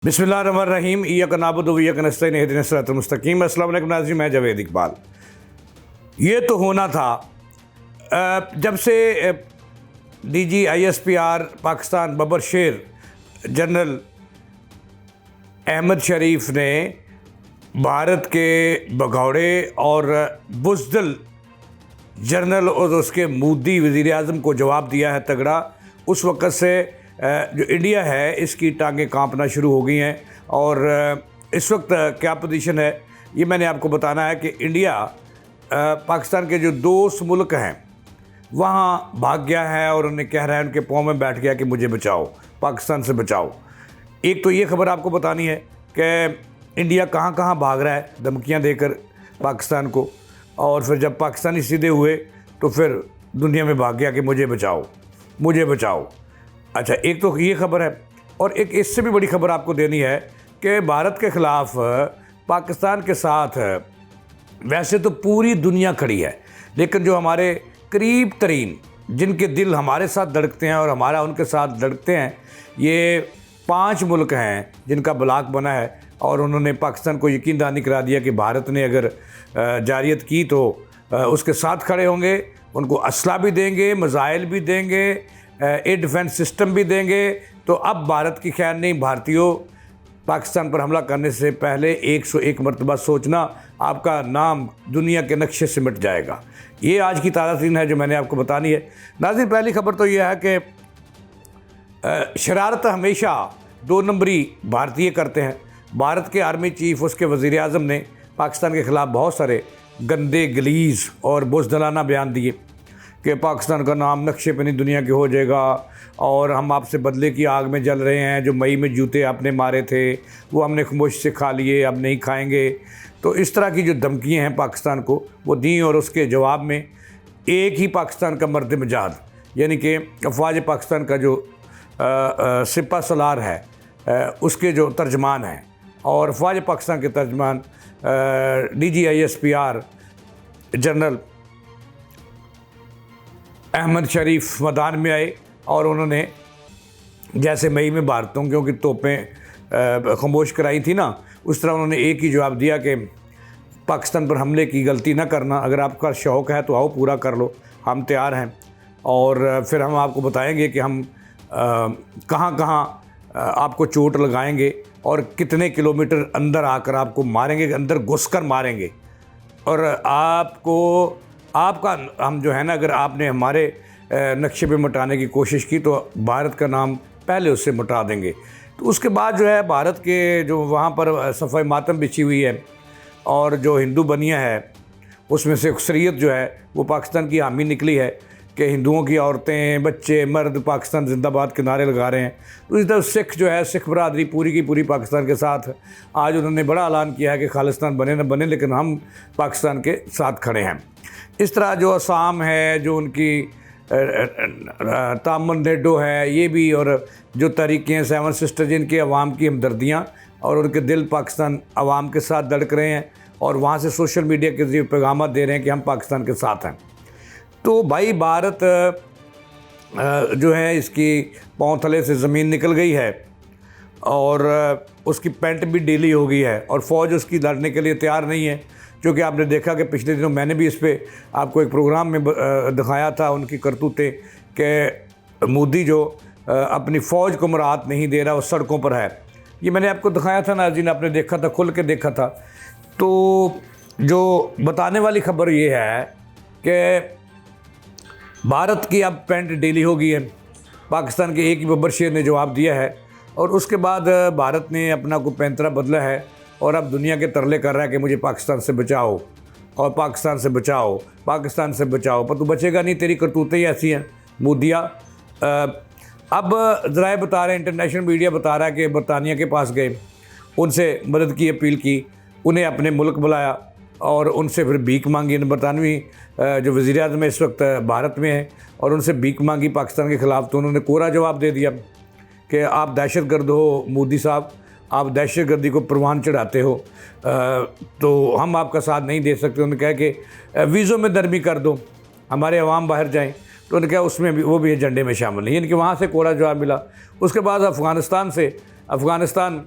बिस्मिल्लाहिर्रहमानिर्रहीम इय्याका नअबुदु व इय्याका नस्तईन इहदिनस सिरातल मुस्तकीम। अस्सलाम वालेकुम नाज़रीन, मैं जावेद इकबाल। ये तो होना था जब से DGISPR पाकिस्तान बबर शेर जनरल अहमद शरीफ ने भारत के भगौड़े और बुज़दिल जनरल और उसके मोदी वज़ीर आज़म को जवाब दिया है तगड़ा, उस वक़्त से जो इंडिया है इसकी टांगें कांपना शुरू हो गई हैं। और इस वक्त क्या पोजीशन है ये मैंने आपको बताना है कि इंडिया पाकिस्तान के जो दोस्त मुल्क हैं वहाँ भाग गया है और उन्हें कह रहा है, उनके पाँव में बैठ गया कि मुझे बचाओ, पाकिस्तान से बचाओ। एक तो ये खबर आपको बतानी है कि इंडिया कहाँ कहाँ भाग रहा है धमकियाँ देकर पाकिस्तान को, और फिर जब पाकिस्तानी सीधे हुए तो फिर दुनिया में भाग गया कि मुझे बचाओ, मुझे बचाओ। अच्छा, एक तो ये खबर है, और एक इससे भी बड़ी खबर आपको देनी है कि भारत के ख़िलाफ़ पाकिस्तान के साथ वैसे तो पूरी दुनिया खड़ी है, लेकिन जो हमारे करीब तरीन जिनके दिल हमारे साथ धड़कते हैं और हमारा उनके साथ धड़कते हैं, ये 5 मुल्क हैं जिनका ब्लॉक बना है। और उन्होंने पाकिस्तान को यकीन दहानी करा दिया कि भारत ने अगर जारियत की तो उसके साथ खड़े होंगे, उनको असला भी देंगे, मिसाइल भी देंगे, एयर डिफेंस सिस्टम भी देंगे। तो अब भारत की खैर नहीं, भारतीयों पाकिस्तान पर हमला करने से पहले 101 मरतबा सोचना, आपका नाम दुनिया के नक्शे से मिट जाएगा। ये आज की ताज़ा तरीन है जो मैंने आपको बतानी है। नाज़रीन, पहली खबर तो यह है कि शरारत हमेशा 2 नंबरी भारतीय करते हैं। भारत के आर्मी चीफ, उसके वज़ीर आज़म ने पाकिस्तान के ख़िलाफ़ बहुत सारे गंदे, गलीज़ और बुज़दिलाना बयान दिए कि पाकिस्तान का नाम नक्शे पे नहीं दुनिया के हो जाएगा, और हम आपसे बदले की आग में जल रहे हैं। जो मई में जूते आपने मारे थे वो हमने खामोशी से खा लिए, अब नहीं खाएंगे। तो इस तरह की जो धमकियाँ हैं पाकिस्तान को वो दी, और उसके जवाब में एक ही पाकिस्तान का मर्द मजाद यानी कि अफवाज पाकिस्तान का जो सिपा सलार है उसके जो तर्जमान हैं, और अफवाज पाकिस्तान के तर्जमान DGISPR जनरल अहमद शरीफ मैदान में आए, और उन्होंने जैसे मई में भारतों क्योंकि तोपें खामोश कराई थी ना, उस तरह उन्होंने एक ही जवाब दिया कि पाकिस्तान पर हमले की गलती ना करना, अगर आपका शौक़ है तो आओ पूरा कर लो, हम तैयार हैं। और फिर हम आपको बताएंगे कि हम कहाँ कहाँ आपको चोट लगाएंगे और कितने किलोमीटर अंदर आकर आपको मारेंगे, अंदर घुसकर मारेंगे। और आपका हम जो है ना, अगर आपने हमारे नक्शे पे मिटाने की कोशिश की तो भारत का नाम पहले उससे मिटा देंगे। तो उसके बाद जो है भारत के जो वहाँ पर सफ़ाई मातम बिछी हुई है, और जो हिंदू बनिया है उसमें से अक्सरियत जो है वो पाकिस्तान की हामी निकली है कि हिंदुओं की औरतें, बच्चे, मर्द पाकिस्तान जिंदाबाद के नारे लगा रहे हैं। तो इस तरह सिख जो है, सिख बरादरी पूरी की पूरी पाकिस्तान के साथ, आज उन्होंने बड़ा ऐलान किया है कि खालिस्तान बने न बने लेकिन हम पाकिस्तान के साथ खड़े हैं। इस तरह जो असम है, जो उनकी तामन नेडो है, ये भी, और जो तहरीकें हैं 7 सिस्टर, जिनके अवाम की हमदर्दियाँ और उनके दिल पाकिस्तान अवाम के साथ धड़क रहे हैं, और वहाँ से सोशल मीडिया के ज़रिए पैगाम दे रहे हैं कि हम पाकिस्तान के साथ हैं। तो भाई भारत जो है इसकी पाँव तले से ज़मीन निकल गई है, और उसकी पैंट भी ढीली हो गई है, और फ़ौज उसकी लड़ने के लिए तैयार नहीं है। क्योंकि आपने देखा कि पिछले दिनों मैंने भी इस पर आपको एक प्रोग्राम में दिखाया था उनकी करतूतें कि मोदी जो अपनी फ़ौज को मराहत नहीं दे रहा, वो सड़कों पर है। ये मैंने आपको दिखाया था नाज़रीन, आपने देखा था, खुल के देखा था। तो जो बताने वाली खबर ये है कि भारत की अब पैंट ढीली हो गई है। पाकिस्तान के एक ही बब्बर शेर ने जवाब दिया है, और उसके बाद भारत ने अपना को पैंतरा बदला है, और अब दुनिया के तरले कर रहा है कि मुझे पाकिस्तान से बचाओ, और पाकिस्तान से बचाओ, पाकिस्तान से बचाओ। पर तू बचेगा नहीं, तेरी करतूतें ही ऐसी हैं मोदिया। अब ज़राए बता रहे हैं, इंटरनेशनल मीडिया बता रहा है कि बरतानिया के पास गए, उनसे मदद की अपील की, उन्हें अपने मुल्क बुलाया, और उनसे फिर भीख मांगी। बरतानवी जो वज़ीर आज़म इस वक्त भारत में है, और उनसे भीख मांगी पाकिस्तान के ख़िलाफ़। तो उन्होंने कोरा जवाब दे दिया कि आप दहशतगर्द हो मोदी साहब, आप दहशतगर्दी को परवान चढ़ाते हो, तो हम आपका साथ नहीं दे सकते। उन्होंने कहा कि वीज़ों में नरमी कर दो, हमारे अवाम बाहर जाएं। तो उन्होंने कहा उसमें भी वो भी एजेंडे में शामिल नहीं, यानी कि वहाँ से कोरा जवाब मिला। उसके बाद अफ़गानिस्तान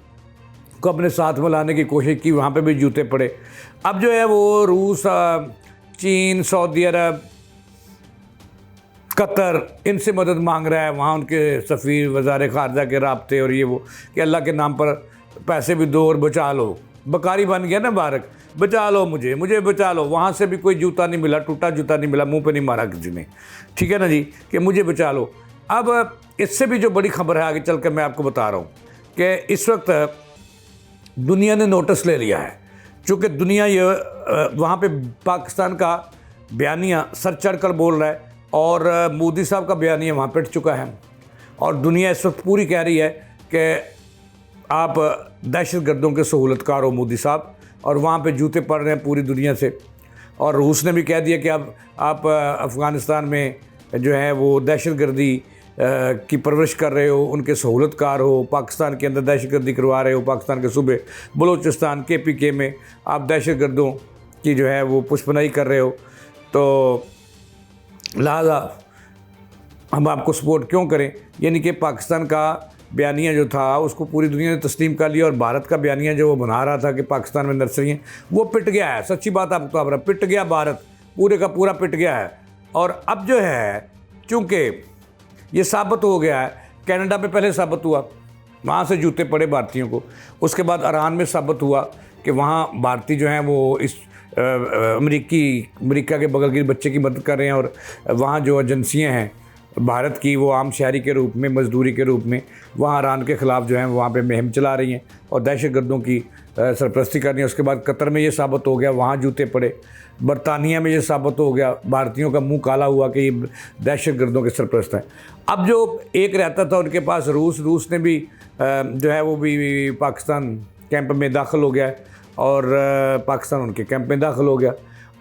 को अपने साथ में लाने की कोशिश की, वहाँ पे भी जूते पड़े। अब जो है वो रूस, चीन, सऊदी अरब, कतर, इनसे मदद मांग रहा है। वहाँ उनके सफ़ीर, वज़ार ख़ारजा के राब्ते और ये वो, कि अल्लाह के नाम पर पैसे भी दो और बचा लो। बकारी बन गया ना बारक, बचा लो मुझे बचा लो। वहाँ से भी कोई जूता नहीं मिला, टूटा जूता नहीं मिला, मुंह पे नहीं मारा किसी ने, ठीक है ना जी, कि मुझे बचा लो। अब इससे भी जो बड़ी खबर है आगे चल कर मैं आपको बता रहा हूँ कि इस वक्त दुनिया ने नोटिस ले लिया है, चूँकि दुनिया ये वहाँ पे पाकिस्तान का बयानिया सर चढ़ कर बोल रहा है और मोदी साहब का बयानिया वहाँ पिट चुका है। और दुनिया इस वक्त पूरी कह रही है कि आप दहशतगर्दों के सहूलतकार हो मोदी साहब, और वहाँ पे जूते पड़ रहे हैं पूरी दुनिया से। और रूस ने भी कह दिया कि अब आप अफ़गानिस्तान में जो है वो दहशतगर्दी की परवरिश कर रहे हो, उनके सहूलतकार हो, पाकिस्तान के अंदर दहशतगर्दी करवा रहे हो, पाकिस्तान के सूबे बलूचिस्तान KPK में आप दहशतगर्दों की जो है वो पुष्पनाई कर रहे हो, तो लिहाजा हम आपको सपोर्ट क्यों करें। यानी कि पाकिस्तान का बयानिया जो था उसको पूरी दुनिया ने तस्लीम कर लिया, और भारत का बयानिया जो वो बना रहा था कि पाकिस्तान में नर्सरी हैं, वो पिट गया है। सच्ची बात आपको बता रहा, पिट गया, भारत पूरे का पूरा पिट गया है। और अब जो है चूँकि ये साबित हो गया है, कनाडा में पहले साबित हुआ, वहाँ से जूते पड़े भारतीयों को। उसके बाद ईरान में साबित हुआ कि वहाँ भारतीय जो हैं वो इस अमेरिका के बगल के बच्चे की मदद कर रहे हैं, और वहाँ जो एजेंसियाँ हैं भारत की वो आम शहरी के रूप में, मजदूरी के रूप में वहाँ ईरान के ख़िलाफ़ जो है वहाँ पे मुहिम चला रही हैं और दहशतगर्दों की सरपरस्ती कर रही हैं। उसके बाद कतर में ये साबित हो गया, वहाँ जूते पड़े। बरतानिया में ये साबित हो गया, भारतीयों का मुंह काला हुआ कि ये दहशतगर्दों के सरपरस्त हैं। अब जो एक रहता था उनके पास रूस ने भी जो है वो भी पाकिस्तान कैंप में दाखिल हो गया, और पाकिस्तान उनके कैंप में दाखिल हो गया।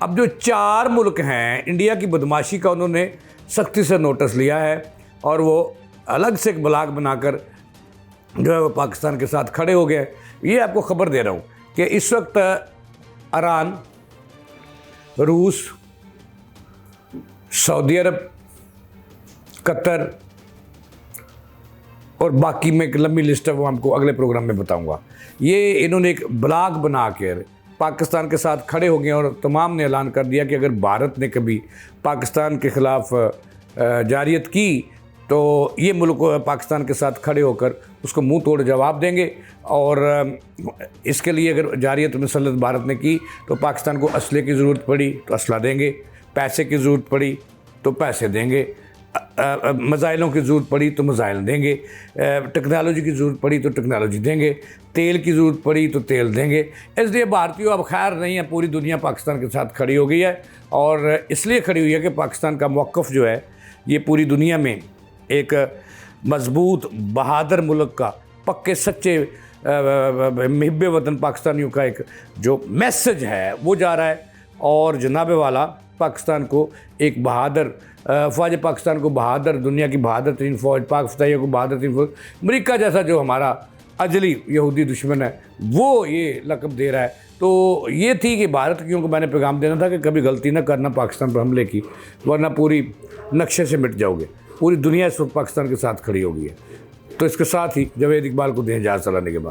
अब जो 4 मुल्क हैं, इंडिया की बदमाशी का उन्होंने सख्ती से नोटिस लिया है, और वो अलग से एक ब्लॉग बनाकर जो है वो पाकिस्तान के साथ खड़े हो गए। ये आपको ख़बर दे रहा हूँ कि इस वक्त ईरान, रूस, सऊदी अरब, कतर और बाकी में एक लंबी लिस्ट है, वो हमको अगले प्रोग्राम में बताऊंगा। ये इन्होंने एक ब्लॉग बना कर पाकिस्तान के साथ खड़े हो गए, और तमाम ने ऐलान कर दिया कि अगर भारत ने कभी पाकिस्तान के ख़िलाफ़ जारियत की तो ये मुल्क पाकिस्तान के साथ खड़े होकर उसको मुंह तोड़ जवाब देंगे। और इसके लिए अगर जारियत मुसल्लत भारत ने की तो पाकिस्तान को असले की ज़रूरत पड़ी तो असला देंगे, पैसे की ज़रूरत पड़ी तो पैसे देंगे, मज़ाइलों की ज़रूरत पड़ी तो मज़ाइल देंगे, टेक्नोलॉजी की ज़रूरत पड़ी तो टेक्नोलॉजी देंगे, तेल की ज़रूरत पड़ी तो तेल देंगे। इसलिए भारतीयों अब खैर नहीं है, पूरी दुनिया पाकिस्तान के साथ खड़ी हो गई है, और इसलिए खड़ी हुई है कि पाकिस्तान का मौक़िफ़ जो है ये पूरी दुनिया में एक मजबूत बहादुर मुल्क का, पक्के सच्चे मुहिब्बे वतन पाकिस्तानियों का एक जो मैसेज है वो जा रहा है। और जनाब वाला पाकिस्तान को एक बहादुर फ़ौज, पाकिस्तान को बहादुर, दुनिया की बहादुर तरीन फ़ौज, पाक फ़तह को बहादुर तरीन फ़ौज, अमेरिका जैसा जो हमारा अजली यहूदी दुश्मन है वो ये लक़ब दे रहा है। तो ये थी कि भारतीयों को मैंने पैगाम देना था कि कभी गलती ना करना पाकिस्तान पर हमले की, वरना पूरी नक्शे से मिट जाओगे। पूरी दुनिया इस वक्त पाकिस्तान के साथ खड़ी हो गई है। तो इसके साथ ही जावेद इकबाल को दें इजाज़त चलाने के बाद।